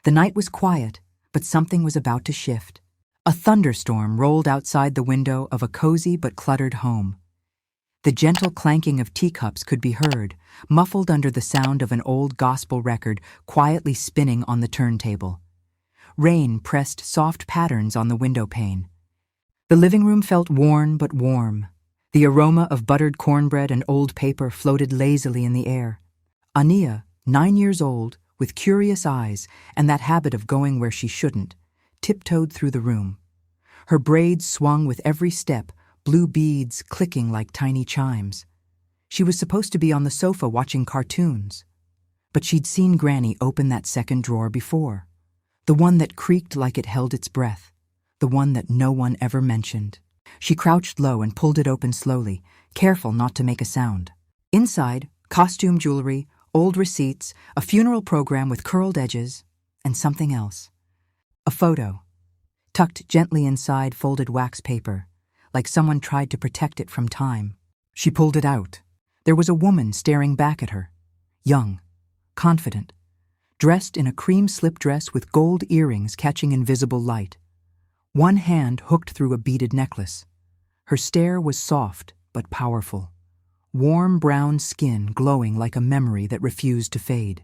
The night was quiet, but something was about to shift. A thunderstorm rolled outside the window of a cozy but cluttered home. The gentle clanking of teacups could be heard, muffled under the sound of an old gospel record quietly spinning on the turntable. Rain pressed soft patterns on the window pane. The living room felt worn but warm. The aroma of buttered cornbread and old paper floated lazily in the air. Ania, 9 years old, with curious eyes and that habit of going where she shouldn't, tiptoed through the room. Her braids swung with every step, blue beads clicking like tiny chimes. She was supposed to be on the sofa watching cartoons. But she'd seen Granny open that second drawer before. The one that creaked like it held its breath. The one that no one ever mentioned. She crouched low and pulled it open slowly, careful not to make a sound. Inside, costume jewelry, old receipts, a funeral program with curled edges, and something else. A photo, tucked gently inside folded wax paper, like someone tried to protect it from time. She pulled it out. There was a woman staring back at her, young, confident, dressed in a cream slip dress with gold earrings catching invisible light. One hand hooked through a beaded necklace. Her stare was soft but powerful. Warm brown skin glowing like a memory that refused to fade.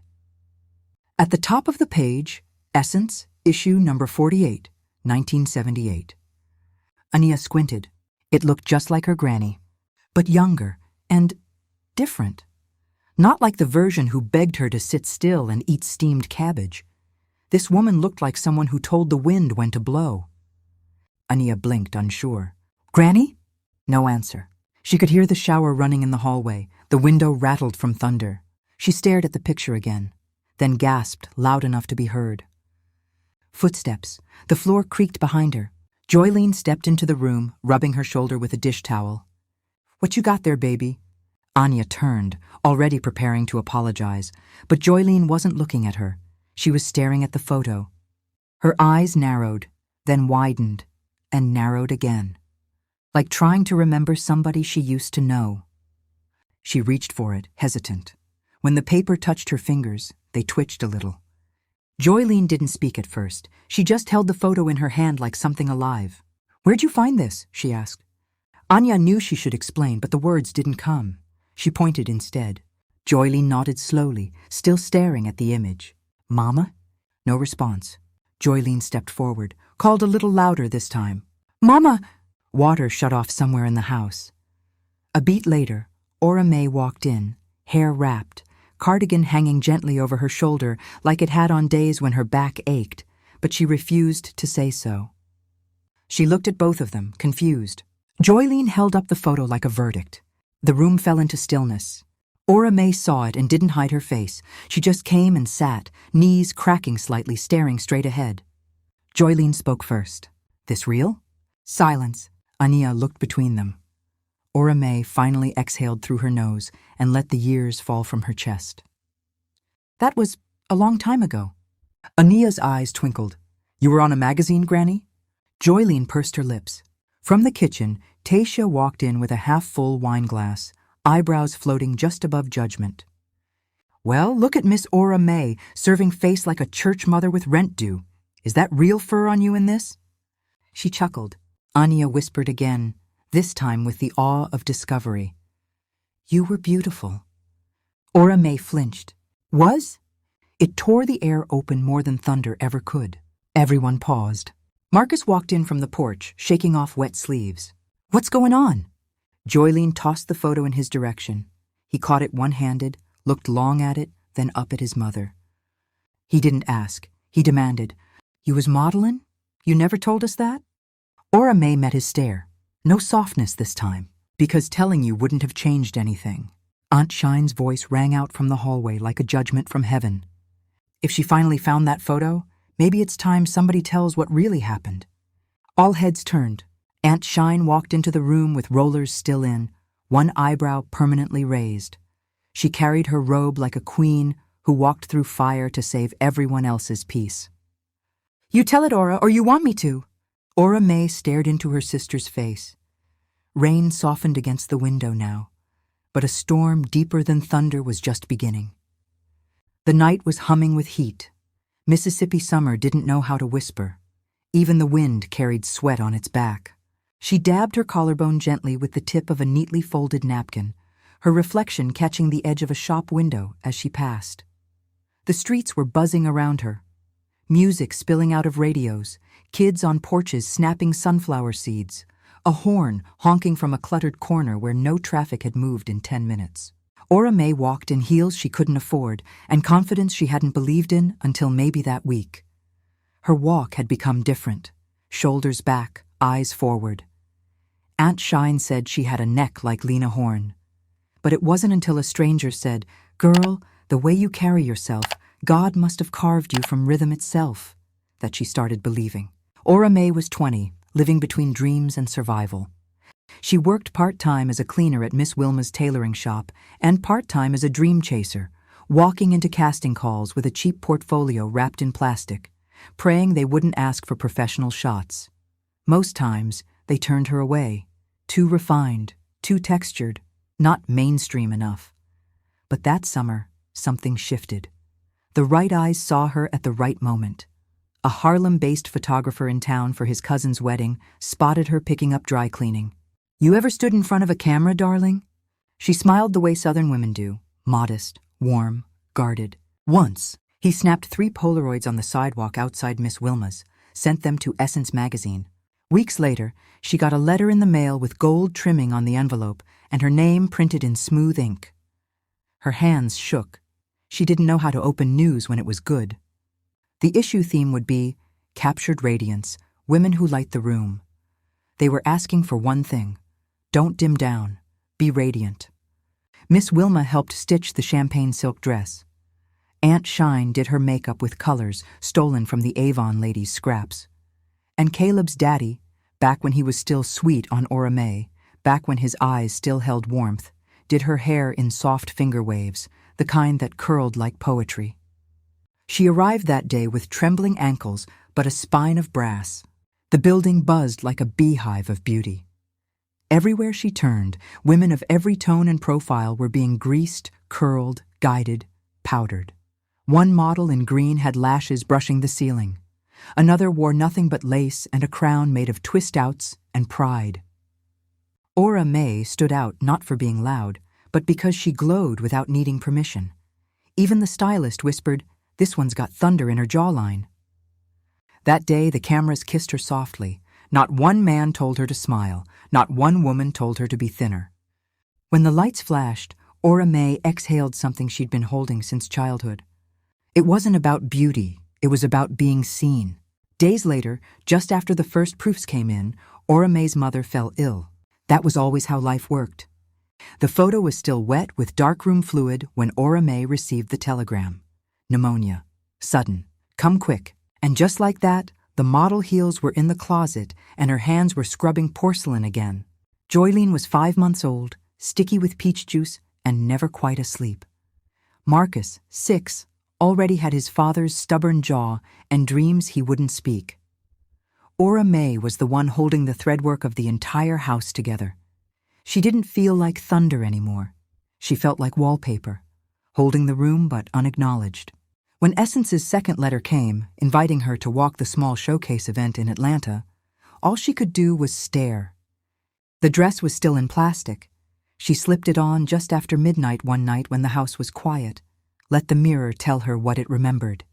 At the top of the page, Essence, issue number 48, 1978. Ania squinted. It looked just like her granny, but younger and different. Not like the version who begged her to sit still and eat steamed cabbage. This woman looked like someone who told the wind when to blow. Ania blinked, unsure. Granny? No answer. She could hear the shower running in the hallway. The window rattled from thunder. She stared at the picture again, then gasped loud enough to be heard. Footsteps. The floor creaked behind her. Joylene stepped into the room, rubbing her shoulder with a dish towel. What you got there, baby? Ania turned, already preparing to apologize, but Joylene wasn't looking at her. She was staring at the photo. Her eyes narrowed, then widened, and narrowed again, like trying to remember somebody she used to know. She reached for it, hesitant. When the paper touched her fingers, they twitched a little. Joylene didn't speak at first. She just held the photo in her hand like something alive. Where'd you find this? She asked. Ania knew she should explain, but the words didn't come. She pointed instead. Joylene nodded slowly, still staring at the image. Mama? No response. Joylene stepped forward, called a little louder this time. Mama! Water shut off somewhere in the house. A beat later, Ora Mae walked in, hair wrapped, cardigan hanging gently over her shoulder like it had on days when her back ached, but she refused to say so. She looked at both of them, confused. Joylene held up the photo like a verdict. The room fell into stillness. Ora Mae saw it and didn't hide her face. She just came and sat, knees cracking slightly, staring straight ahead. Joylene spoke first. This real? Silence. Ania looked between them. Ora Mae finally exhaled through her nose and let the years fall from her chest. That was a long time ago. Ania's eyes twinkled. You were on a magazine, Granny? Joylene pursed her lips. From the kitchen, Tasia walked in with a half-full wine glass, eyebrows floating just above judgment. Well, look at Miss Ora Mae, serving face like a church mother with rent due. Is that real fur on you in this? She chuckled. Ania whispered again, this time with the awe of discovery. You were beautiful. Ora Mae flinched. Was? It tore the air open more than thunder ever could. Everyone paused. Marcus walked in from the porch, shaking off wet sleeves. What's going on? Joylene tossed the photo in his direction. He caught it one-handed, looked long at it, then up at his mother. He didn't ask. He demanded, You was modeling? You never told us that? Ora Mae met his stare. No softness this time, because telling you wouldn't have changed anything. Aunt Shine's voice rang out from the hallway like a judgment from heaven. If she finally found that photo, maybe it's time somebody tells what really happened. All heads turned. Aunt Shine walked into the room with rollers still in, one eyebrow permanently raised. She carried her robe like a queen who walked through fire to save everyone else's peace. You tell it, Ora, or you want me to. Ora Mae stared into her sister's face. Rain softened against the window now, but a storm deeper than thunder was just beginning. The night was humming with heat. Mississippi summer didn't know how to whisper. Even the wind carried sweat on its back. She dabbed her collarbone gently with the tip of a neatly folded napkin, her reflection catching the edge of a shop window as she passed. The streets were buzzing around her. Music spilling out of radios, kids on porches snapping sunflower seeds, a horn honking from a cluttered corner where no traffic had moved in 10 minutes. Ora Mae walked in heels she couldn't afford and confidence she hadn't believed in until maybe that week. Her walk had become different, shoulders back, eyes forward. Aunt Shine said she had a neck like Lena Horne. But it wasn't until a stranger said, "Girl, the way you carry yourself, God must have carved you from rhythm itself," that she started believing. Ora Mae was 20, living between dreams and survival. She worked part-time as a cleaner at Miss Wilma's tailoring shop and part-time as a dream chaser, walking into casting calls with a cheap portfolio wrapped in plastic, praying they wouldn't ask for professional shots. Most times, they turned her away. Too refined, too textured, not mainstream enough. But that summer, something shifted. The right eyes saw her at the right moment. A Harlem-based photographer in town for his cousin's wedding spotted her picking up dry cleaning. "You ever stood in front of a camera, darling?" She smiled the way Southern women do, modest, warm, guarded. Once, he snapped 3 Polaroids on the sidewalk outside Miss Wilma's, sent them to Essence magazine. Weeks later, she got a letter in the mail with gold trimming on the envelope and her name printed in smooth ink. Her hands shook. She didn't know how to open news when it was good. The issue theme would be Captured Radiance, Women Who Light the Room. They were asking for one thing: don't dim down, be radiant. Miss Wilma helped stitch the champagne silk dress. Aunt Shine did her makeup with colors stolen from the Avon ladies' scraps. And Caleb's daddy, back when he was still sweet on Ora Mae, back when his eyes still held warmth, did her hair in soft finger waves, the kind that curled like poetry. She arrived that day with trembling ankles but a spine of brass. The building buzzed like a beehive of beauty. Everywhere she turned, women of every tone and profile were being greased, curled, guided, powdered. One model in green had lashes brushing the ceiling. Another wore nothing but lace and a crown made of twist-outs and pride. Ora Mae stood out not for being loud, but because she glowed without needing permission. Even the stylist whispered, "This one's got thunder in her jawline." That day, the cameras kissed her softly. Not one man told her to smile. Not one woman told her to be thinner. When the lights flashed, Ora Mae exhaled something she'd been holding since childhood. It wasn't about beauty. It was about being seen. Days later, just after the first proofs came in, Ora Mae's mother fell ill. That was always how life worked. The photo was still wet with darkroom fluid when Ora Mae received the telegram. Pneumonia. Sudden. Come quick. And just like that, the model heels were in the closet and her hands were scrubbing porcelain again. Joylene was 5 months old, sticky with peach juice, and never quite asleep. Marcus, 6, already had his father's stubborn jaw and dreams he wouldn't speak. Ora Mae was the one holding the threadwork of the entire house together. She didn't feel like thunder anymore. She felt like wallpaper, holding the room but unacknowledged. When Essence's second letter came, inviting her to walk the small showcase event in Atlanta, all she could do was stare. The dress was still in plastic. She slipped it on just after midnight one night when the house was quiet. Let the mirror tell her what it remembered.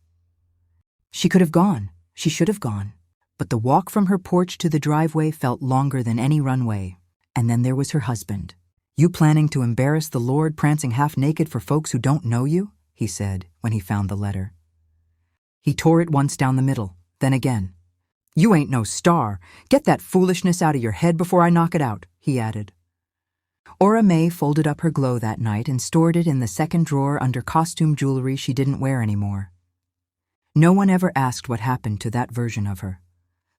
She could have gone. She should have gone. But the walk from her porch to the driveway felt longer than any runway. And then there was her husband. "You planning to embarrass the Lord prancing half-naked for folks who don't know you?" he said when he found the letter. He tore it once down the middle, then again. "You ain't no star. Get that foolishness out of your head before I knock it out," he added. Ora Mae folded up her glow that night and stored it in the second drawer under costume jewelry she didn't wear anymore. No one ever asked what happened to that version of her,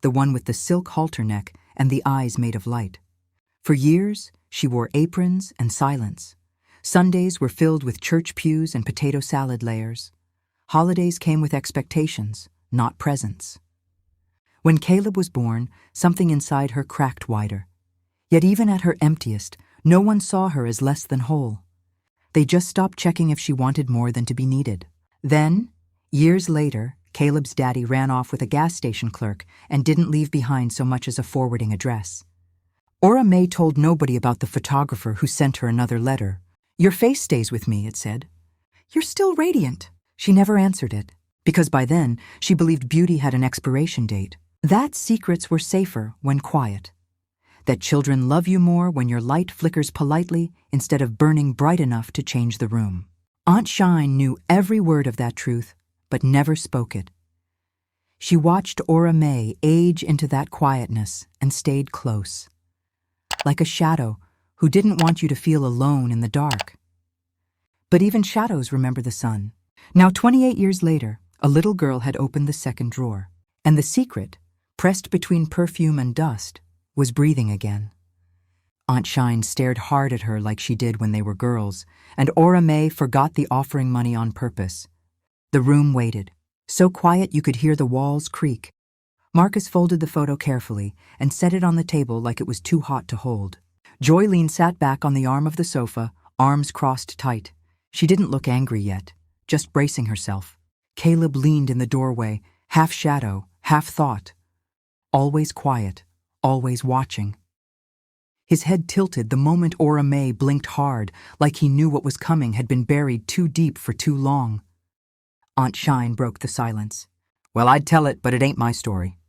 the one with the silk halter neck and the eyes made of light. For years, she wore aprons and silence. Sundays were filled with church pews and potato salad layers. Holidays came with expectations, not presents. When Caleb was born, something inside her cracked wider. Yet even at her emptiest, no one saw her as less than whole. They just stopped checking if she wanted more than to be needed. Then, years later, Caleb's daddy ran off with a gas station clerk and didn't leave behind so much as a forwarding address. Ora Mae told nobody about the photographer who sent her another letter. "Your face stays with me," it said. "You're still radiant." She never answered it, because by then she believed beauty had an expiration date. That secrets were safer when quiet. That children love you more when your light flickers politely instead of burning bright enough to change the room. Aunt Shine knew every word of that truth, but never spoke it. She watched Ora Mae age into that quietness and stayed close, like a shadow who didn't want you to feel alone in the dark. But even shadows remember the sun. Now, 28 years later, a little girl had opened the second drawer, and the secret, pressed between perfume and dust, was breathing again. Aunt Shine stared hard at her like she did when they were girls, and Ora Mae forgot the offering money on purpose. The room waited, so quiet you could hear the walls creak. Marcus folded the photo carefully and set it on the table like it was too hot to hold. Joylene sat back on the arm of the sofa, arms crossed tight. She didn't look angry yet, just bracing herself. Caleb leaned in the doorway, half shadow, half thought. Always quiet, always watching. His head tilted the moment Ora Mae blinked hard, like he knew what was coming had been buried too deep for too long. Aunt Shine broke the silence. "Well, I'd tell it, but it ain't my story."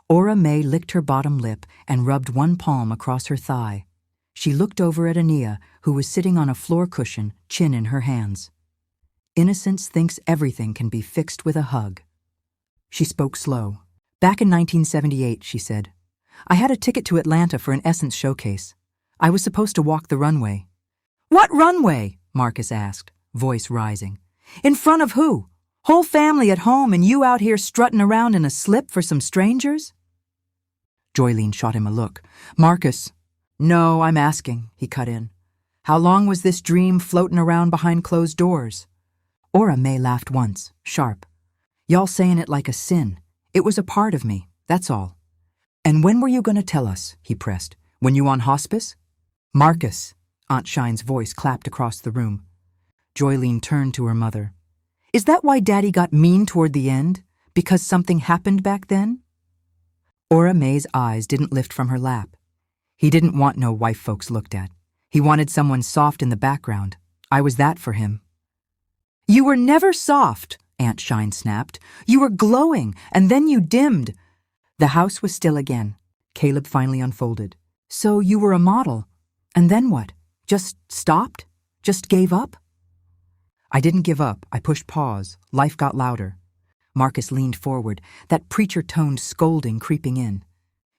Ora Mae licked her bottom lip and rubbed one palm across her thigh. She looked over at Ania, who was sitting on a floor cushion, chin in her hands. Innocence thinks everything can be fixed with a hug. She spoke slow. "Back in 1978, she said, I had a ticket to Atlanta for an Essence showcase. I was supposed to walk the runway." "What runway?" Marcus asked, voice rising. "In front of who? Whole family at home and you out here strutting around in a slip for some strangers?" Joylene shot him a look. "Marcus." "No, I'm asking," he cut in. "How long was this dream floating around behind closed doors?" Ora Mae laughed once, sharp. "Y'all saying it like a sin. It was a part of me, that's all." "And when were you going to tell us?" he pressed. "When you on hospice?" "Marcus," Aunt Shine's voice clapped across the room. Joylene turned to her mother. "Is that why Daddy got mean toward the end? Because something happened back then?" Ora Mae's eyes didn't lift from her lap. He didn't want no wife folks looked at. He wanted someone soft in the background. I was that for him. "You were never soft," Aunt Shine snapped. "You were glowing, and then you dimmed." The house was still again. Caleb finally unfolded. "So you were a model. And then what? Just stopped? Just gave up?" "I didn't give up. I pushed pause. Life got louder." Marcus leaned forward, that preacher-toned scolding creeping in.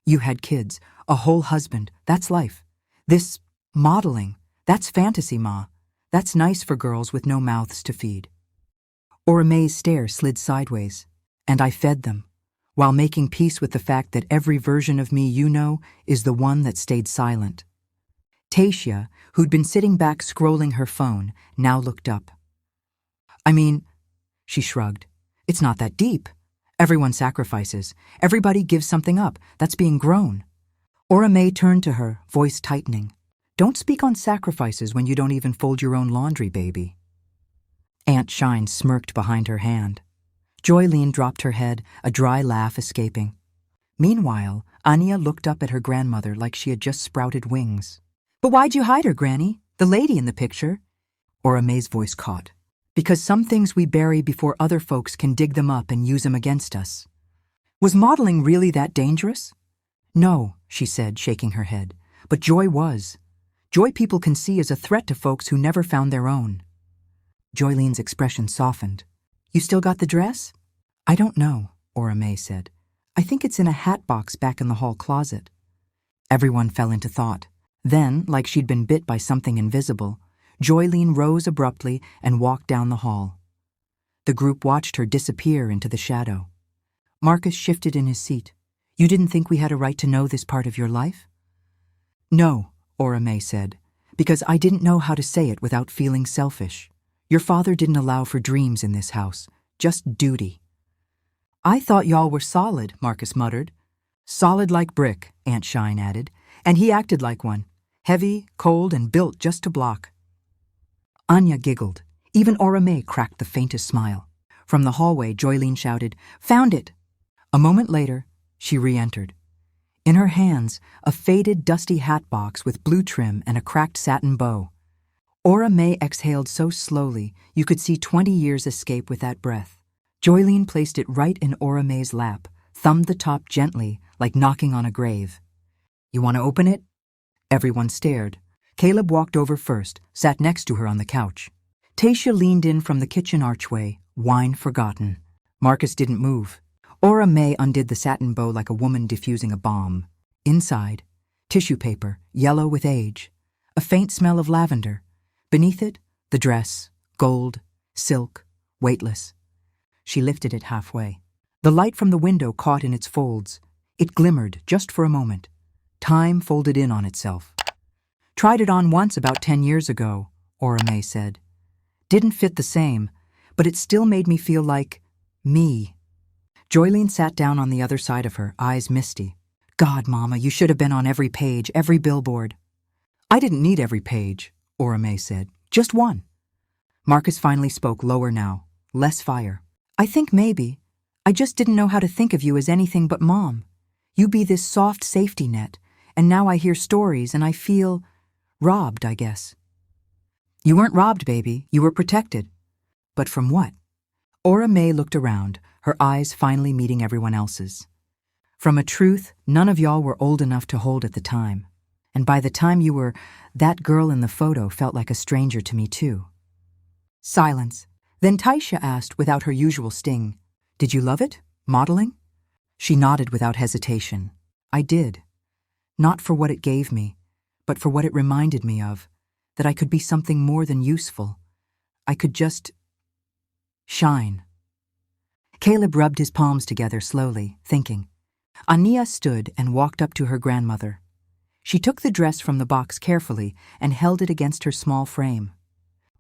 "You had kids, a whole husband. That's life. This modeling, that's fantasy, Ma. That's nice for girls with no mouths to feed." Ora Mae's stare slid sideways, and I fed them, while making peace with the fact that every version of me you know is the one that stayed silent. Tasia, who'd been sitting back scrolling her phone, now looked up. "I mean," she shrugged, "it's not that deep. Everyone sacrifices. Everybody gives something up. That's being grown." Ora Mae turned to her, voice tightening. "Don't speak on sacrifices when you don't even fold your own laundry, baby." Aunt Shine smirked behind her hand. Joylene dropped her head, a dry laugh escaping. Meanwhile, Ania looked up at her grandmother like she had just sprouted wings. "But why'd you hide her, Granny? The lady in the picture?" Ora Mae's voice caught. "Because some things we bury before other folks can dig them up and use them against us." "Was modeling really that dangerous?" "No," she said, shaking her head. "But joy was. Joy people can see as a threat to folks who never found their own." Joylene's expression softened. "You still got the dress?" "I don't know," Ora Mae said. "I think it's in a hat box back in the hall closet." Everyone fell into thought. Then, like she'd been bit by something invisible, Joylene rose abruptly and walked down the hall. The group watched her disappear into the shadow. Marcus shifted in his seat. "You didn't think we had a right to know this part of your life?" "No," Ora Mae said, "because I didn't know how to say it without feeling selfish. Your father didn't allow for dreams in this house, just duty." "I thought y'all were solid," Marcus muttered. "Solid like brick," Aunt Shine added, "and he acted like one, heavy, cold, and built just to block." Anya giggled. Even Ora Mae cracked the faintest smile. From the hallway, Joylene shouted, "Found it!" A moment later, she re-entered. In her hands, a faded, dusty hat box with blue trim and a cracked satin bow. Ora Mae exhaled so slowly you could see 20 years escape with that breath. Joylene placed it right in Ora Mae's lap, thumbed the top gently, like knocking on a grave. "You want to open it?" Everyone stared. Caleb walked over first, sat next to her on the couch. Tacia leaned in from the kitchen archway, wine forgotten. Marcus didn't move. Ora Mae undid the satin bow like a woman diffusing a bomb. Inside, tissue paper, yellow with age. A faint smell of lavender. Beneath it, the dress, gold, silk, weightless. She lifted it halfway. The light from the window caught in its folds. It glimmered just for a moment. Time folded in on itself. "Tried it on once about 10 years ago," Ora Mae said. "Didn't fit the same, but it still made me feel like me." Joylene sat down on the other side of her, eyes misty. "God, Mama, you should have been on every page, every billboard." "I didn't need every page," Ora Mae said. "Just one." Marcus finally spoke, lower now, less fire. "I think maybe. I just didn't know how to think of you as anything but Mom. You be this soft safety net, and now I hear stories and I feel robbed, I guess." "You weren't robbed, baby. You were protected." "But from what?" Ora Mae looked around, her eyes finally meeting everyone else's. "From a truth none of y'all were old enough to hold at the time. And by the time you were, that girl in the photo felt like a stranger to me too." Silence. Then Tacia asked without her usual sting, "Did you love it? Modeling?" She nodded without hesitation. "I did. Not for what it gave me, but for what it reminded me of, that I could be something more than useful. I could just shine." Caleb rubbed his palms together slowly, thinking. Ania stood and walked up to her grandmother. She took the dress from the box carefully and held it against her small frame.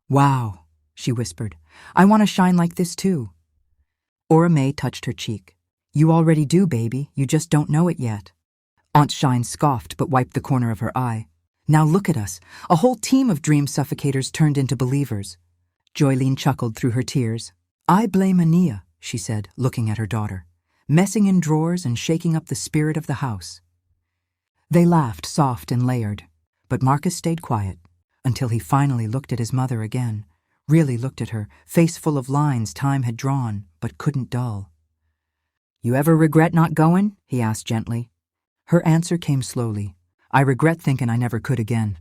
"Wow," she whispered. "I want to shine like this too." Ora Mae touched her cheek. "You already do, baby. You just don't know it yet." Aunt Shine scoffed but wiped the corner of her eye. "Now look at us. A whole team of dream suffocators turned into believers." Joylene chuckled through her tears. "I blame Ania," she said, looking at her daughter, "messing in drawers and shaking up the spirit of the house." They laughed, soft and layered, but Marcus stayed quiet until he finally looked at his mother again, really looked at her, face full of lines time had drawn but couldn't dull. "You ever regret not going?" he asked gently. Her answer came slowly. "I regret thinking I never could again."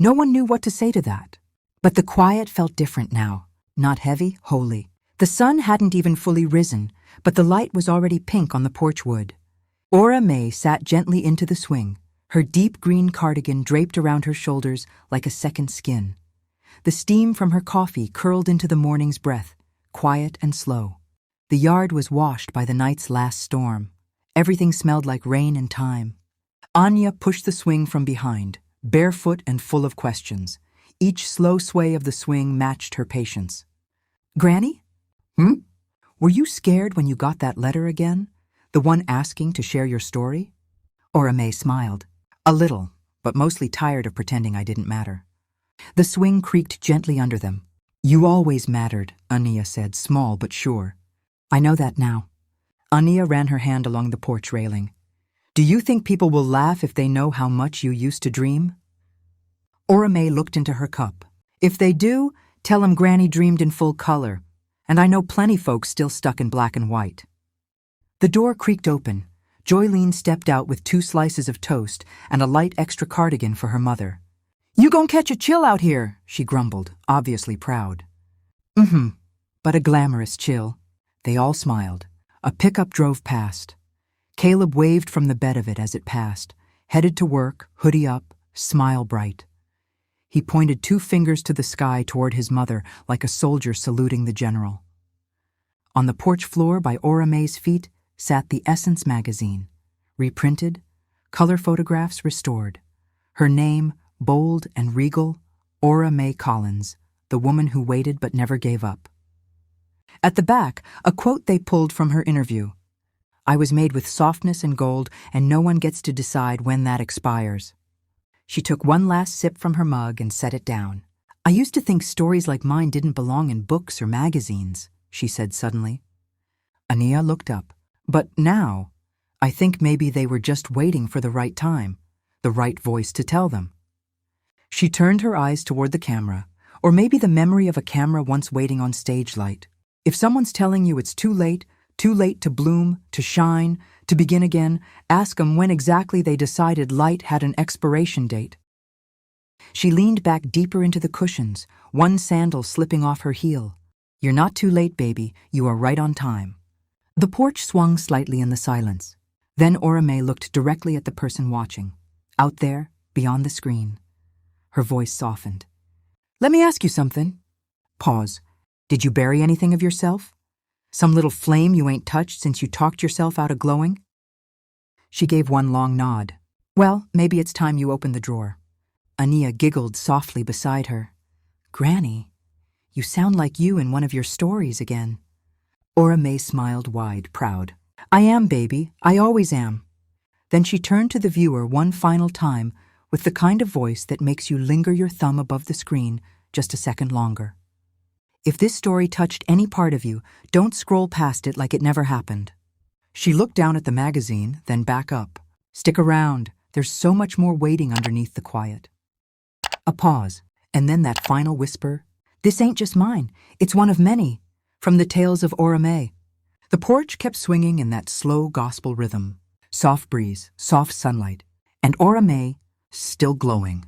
No one knew what to say to that. But the quiet felt different now, not heavy, holy. The sun hadn't even fully risen, but the light was already pink on the porch wood. Ora Mae sat gently into the swing, her deep green cardigan draped around her shoulders like a second skin. The steam from her coffee curled into the morning's breath, quiet and slow. The yard was washed by the night's last storm. Everything smelled like rain and time. Anya pushed the swing from behind, barefoot and full of questions. Each slow sway of the swing matched her patience. "Granny? Were you scared when you got that letter again? The one asking to share your story?" Ora Mae smiled. "A little, but mostly tired of pretending I didn't matter." The swing creaked gently under them. "You always mattered," Ania said, small but sure. "I know that now." Ania ran her hand along the porch railing. "Do you think people will laugh if they know how much you used to dream?" Ora Mae looked into her cup. "If they do, tell 'em Granny dreamed in full color, and I know plenty folks still stuck in black and white." The door creaked open. Joylene stepped out with 2 slices of toast and a light extra cardigan for her mother. "You gon' catch a chill out here," she grumbled, obviously proud. But a glamorous chill." They all smiled. A pickup drove past. Caleb waved from the bed of it as it passed, headed to work, hoodie up, smile bright. He pointed 2 fingers to the sky toward his mother like a soldier saluting the general. On the porch floor by Ora Mae's feet sat the Essence magazine, reprinted, color photographs restored. Her name, bold and regal, Ora Mae Collins, the woman who waited but never gave up. At the back, a quote they pulled from her interview. "I was made with softness and gold, and no one gets to decide when that expires." She took one last sip from her mug and set it down. "I used to think stories like mine didn't belong in books or magazines." she said suddenly. Ania looked up. But now, I think maybe they were just waiting for the right time, the right voice to tell them. She turned her eyes toward the camera, or maybe the memory of a camera once waiting on stage light. If someone's telling you it's too late to bloom, to shine, to begin again, ask them when exactly they decided light had an expiration date. She leaned back deeper into the cushions, one sandal slipping off her heel. You're not too late, baby. You are right on time. The porch swung slightly in the silence. Then Ora Mae looked directly at the person watching, out there, beyond the screen. Her voice softened. Let me ask you something. Pause. Did you bury anything of yourself? Some little flame you ain't touched since you talked yourself out of glowing? She gave one long nod. Well, maybe it's time you opened the drawer. Ania giggled softly beside her. Granny, you sound like you in one of your stories again. Ora Mae smiled wide, proud. I am, baby. I always am. Then she turned to the viewer one final time with the kind of voice that makes you linger your thumb above the screen just a second longer. If this story touched any part of you, don't scroll past it like it never happened. She looked down at the magazine, then back up. Stick around. There's so much more waiting underneath the quiet. A pause, and then that final whisper. This ain't just mine. It's one of many. From the Tales of Ora Mae. The porch kept swinging in that slow gospel rhythm. Soft breeze, soft sunlight, and Ora Mae still glowing.